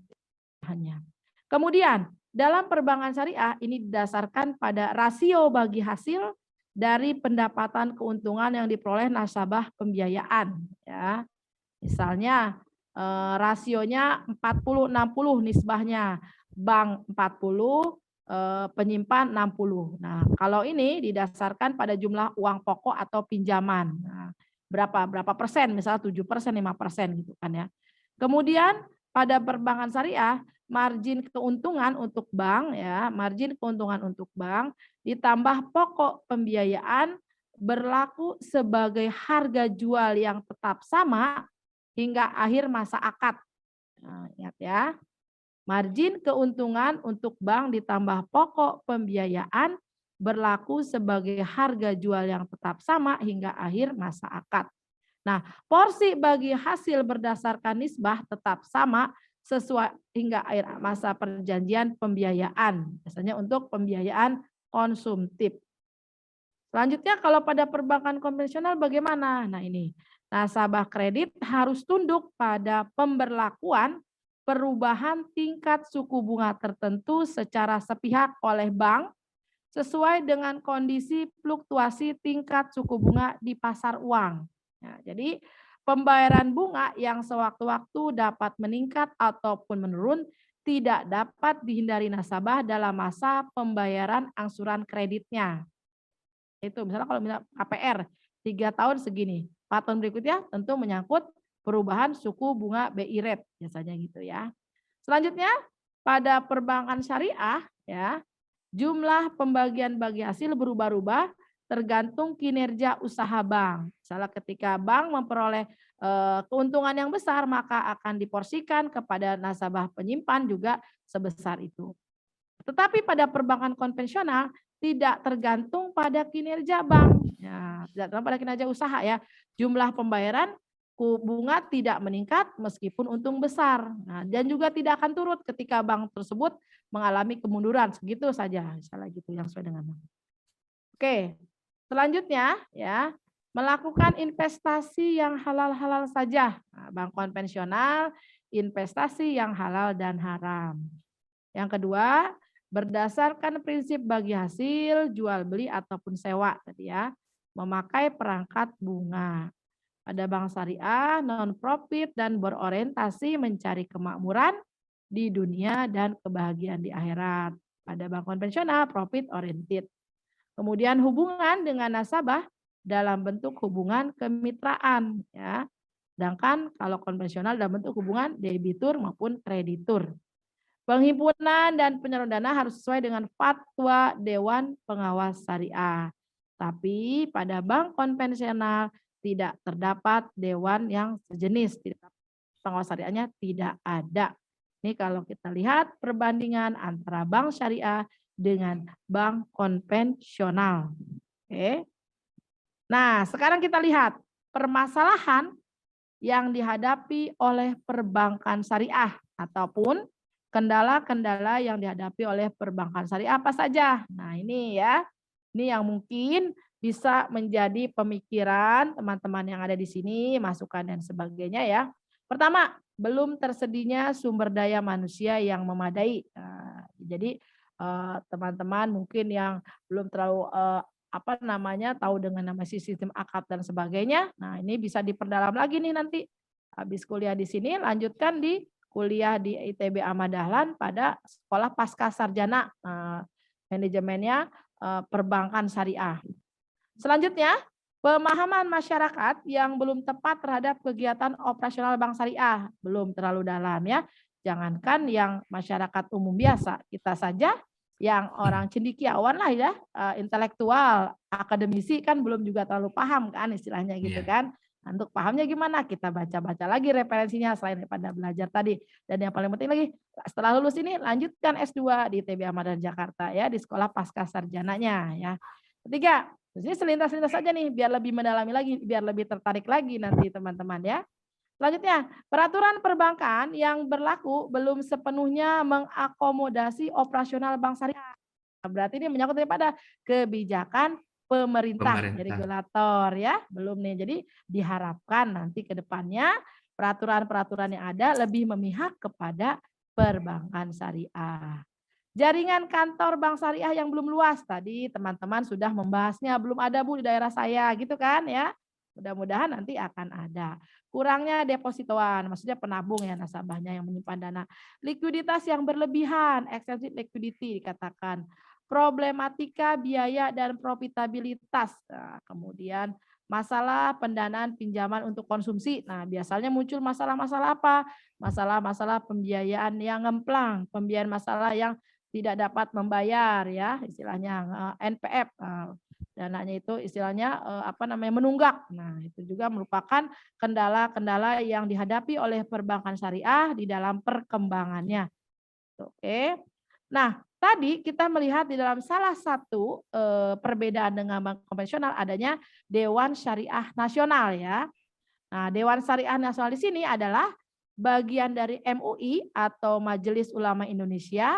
[SPEAKER 2] hanya. Kemudian dalam perbankan syariah ini didasarkan pada rasio bagi hasil dari pendapatan keuntungan yang diperoleh nasabah pembiayaan ya. Misalnya rasionya 40-60 nisbahnya, bank 40, penyimpan 60. Nah, kalau ini didasarkan pada jumlah uang pokok atau pinjaman. Nah, berapa persen, misalnya 7%, 5% gitu kan ya. Kemudian pada perbankan syariah margin keuntungan untuk bank ya, margin keuntungan untuk bank ditambah pokok pembiayaan berlaku sebagai harga jual yang tetap sama hingga akhir masa akad. Nah, ingat ya. Margin keuntungan untuk bank ditambah pokok pembiayaan berlaku sebagai harga jual yang tetap sama hingga akhir masa akad. Nah, porsi bagi hasil berdasarkan nisbah tetap sama sesuai hingga akhir masa perjanjian pembiayaan. Biasanya untuk pembiayaan konsumtif. Selanjutnya kalau pada perbankan konvensional bagaimana? Nah ini, nasabah kredit harus tunduk pada pemberlakuan perubahan tingkat suku bunga tertentu secara sepihak oleh bank sesuai dengan kondisi fluktuasi tingkat suku bunga di pasar uang. Nah, jadi pembayaran bunga yang sewaktu-waktu dapat meningkat ataupun menurun tidak dapat dihindari nasabah dalam masa pembayaran angsuran kreditnya. Itu misalnya kalau misalnya KPR 3 tahun segini, 4 tahun berikutnya tentu menyangkut perubahan suku bunga BI rate biasanya gitu ya. Selanjutnya pada perbankan syariah ya, jumlah pembagian bagi hasil berubah-ubah tergantung kinerja usaha bank. Misalnya ketika bank memperoleh keuntungan yang besar maka akan diporsikan kepada nasabah penyimpan juga sebesar itu. Tetapi pada perbankan konvensional tidak tergantung pada kinerja bank. Ya, tidak tergantung pada kinerja usaha ya. Jumlah pembayaran bunga tidak meningkat meskipun untung besar. Nah, dan juga tidak akan turut ketika bank tersebut mengalami kemunduran. Segitu saja, misalnya gitu yang sesuai dengan. Oke, selanjutnya ya, melakukan investasi yang halal-halal saja. Nah, bank konvensional, investasi yang halal dan haram. Yang kedua, berdasarkan prinsip bagi hasil, jual beli ataupun sewa tadi ya, memakai perangkat bunga. Pada bank syariah, non-profit dan berorientasi mencari kemakmuran di dunia dan kebahagiaan di akhirat. Pada bank konvensional, profit oriented. Kemudian hubungan dengan nasabah dalam bentuk hubungan kemitraan ya. Sedangkan kalau konvensional dalam bentuk hubungan debitur maupun kreditur. Penghimpunan dan penyaluran dana harus sesuai dengan fatwa Dewan Pengawas Syariah. Tapi pada bank konvensional tidak terdapat dewan yang sejenis. Pengawas syariahnya tidak ada. Ini kalau kita lihat perbandingan antara bank syariah dengan bank konvensional. Oke. Nah, sekarang kita lihat permasalahan yang dihadapi oleh perbankan syariah ataupun kendala-kendala yang dihadapi oleh perbankan syariah apa saja. Nah, ini ya. Ini yang mungkin bisa menjadi pemikiran teman-teman yang ada di sini, masukan dan sebagainya ya. Pertama, belum tersedianya sumber daya manusia yang memadai. Nah, jadi teman-teman mungkin yang belum terlalu tahu dengan nama sistem akad dan sebagainya. Nah, ini bisa diperdalam lagi nih nanti. Habis kuliah di sini, lanjutkan di kuliah di ITB Ahmad Dahlan pada sekolah pasca sarjana manajemennya perbankan syariah. Selanjutnya, pemahaman masyarakat yang belum tepat terhadap kegiatan operasional bank syariah belum terlalu dalam ya. Jangankan yang masyarakat umum biasa, kita saja yang orang cendekiawan lah ya, intelektual, akademisi kan belum juga terlalu paham kan istilahnya gitu kan. Untuk pahamnya gimana? Kita baca-baca lagi referensinya selain daripada belajar tadi. Dan yang paling penting lagi, setelah lulus ini lanjutkan S2 di ITB Ahmad Dahlan Jakarta ya, di sekolah pasca sarjananya ya. Ketiga, jadi selintas-selintas saja nih biar lebih mendalami lagi, biar lebih tertarik lagi nanti teman-teman ya. Selanjutnya, peraturan perbankan yang berlaku belum sepenuhnya mengakomodasi operasional bank syariah. Berarti ini menyangkut daripada kebijakan pemerintah, jadi regulator ya, belum nih. Jadi diharapkan nanti ke depannya peraturan-peraturan yang ada lebih memihak kepada perbankan syariah. Jaringan kantor bank syariah yang belum luas tadi teman-teman sudah membahasnya, belum ada Bu di daerah saya gitu kan ya. Mudah-mudahan nanti akan ada. Kurangnya depositoan, maksudnya penabung ya nasabahnya yang menyimpan dana. Likuiditas yang berlebihan, excessive liquidity dikatakan. Problematika biaya dan profitabilitas. Nah, kemudian masalah pendanaan pinjaman untuk konsumsi. Nah, biasanya muncul masalah-masalah apa? Masalah-masalah pembiayaan yang ngemplang, pembiayaan masalah yang tidak dapat membayar ya, istilahnya NPF. Dananya itu istilahnya menunggak. Nah, itu juga merupakan kendala-kendala yang dihadapi oleh perbankan syariah di dalam perkembangannya. Oke. Nah, tadi kita melihat di dalam salah satu perbedaan dengan bank konvensional adanya Dewan Syariah Nasional ya. Nah, Dewan Syariah Nasional di sini adalah bagian dari MUI atau Majelis Ulama Indonesia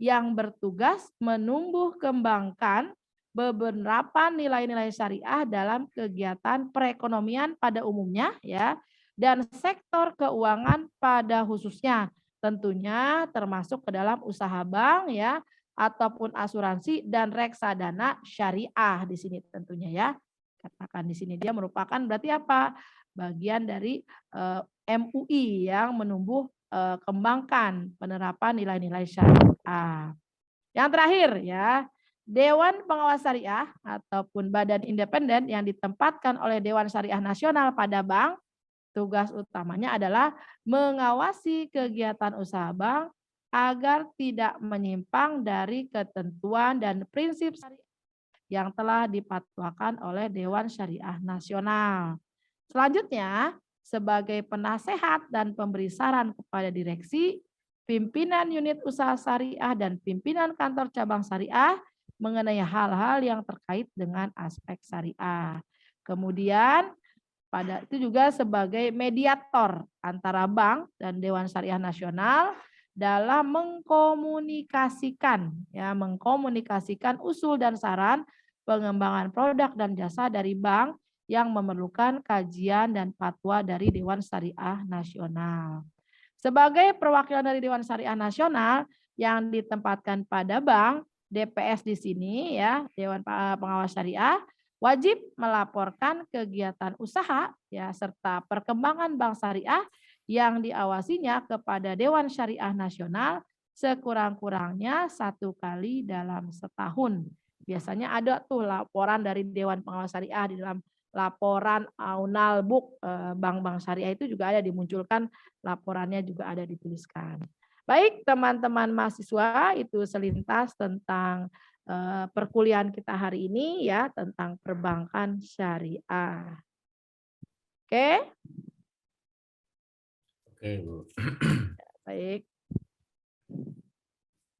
[SPEAKER 2] yang bertugas menumbuh kembangkan beberapa nilai-nilai syariah dalam kegiatan perekonomian pada umumnya ya dan sektor keuangan pada khususnya. Tentunya termasuk ke dalam usaha bank ya ataupun asuransi dan reksadana syariah di sini tentunya ya. Katakan di sini dia merupakan berarti apa? Bagian dari MUI yang menumbuh kembangkan penerapan nilai-nilai syariah. Yang terakhir ya, Dewan Pengawas Syariah ataupun badan independen yang ditempatkan oleh Dewan Syariah Nasional pada bank. Tugas utamanya adalah mengawasi kegiatan usaha bank agar tidak menyimpang dari ketentuan dan prinsip syariah yang telah dipatuakan oleh Dewan Syariah Nasional. Selanjutnya, sebagai penasehat dan pemberi saran kepada direksi, pimpinan unit usaha syariah dan pimpinan kantor cabang syariah mengenai hal-hal yang terkait dengan aspek syariah. Kemudian pada itu juga sebagai mediator antara bank dan Dewan Syariah Nasional dalam mengkomunikasikan usul dan saran pengembangan produk dan jasa dari bank yang memerlukan kajian dan fatwa dari Dewan Syariah Nasional. Sebagai perwakilan dari Dewan Syariah Nasional yang ditempatkan pada bank, DPS di sini ya, Dewan Pengawas Syariah wajib melaporkan kegiatan usaha ya serta perkembangan bank syariah yang diawasinya kepada Dewan Syariah Nasional sekurang-kurangnya 1 kali dalam setahun. Biasanya ada tuh laporan dari Dewan Pengawas Syariah di dalam laporan Aunal Book bank-bank syariah itu juga ada dimunculkan, laporannya juga ada dituliskan. Baik teman-teman mahasiswa, itu selintas tentang perkuliahan kita hari ini ya tentang perbankan syariah. Oke?
[SPEAKER 5] Oke, Bu.
[SPEAKER 2] Baik.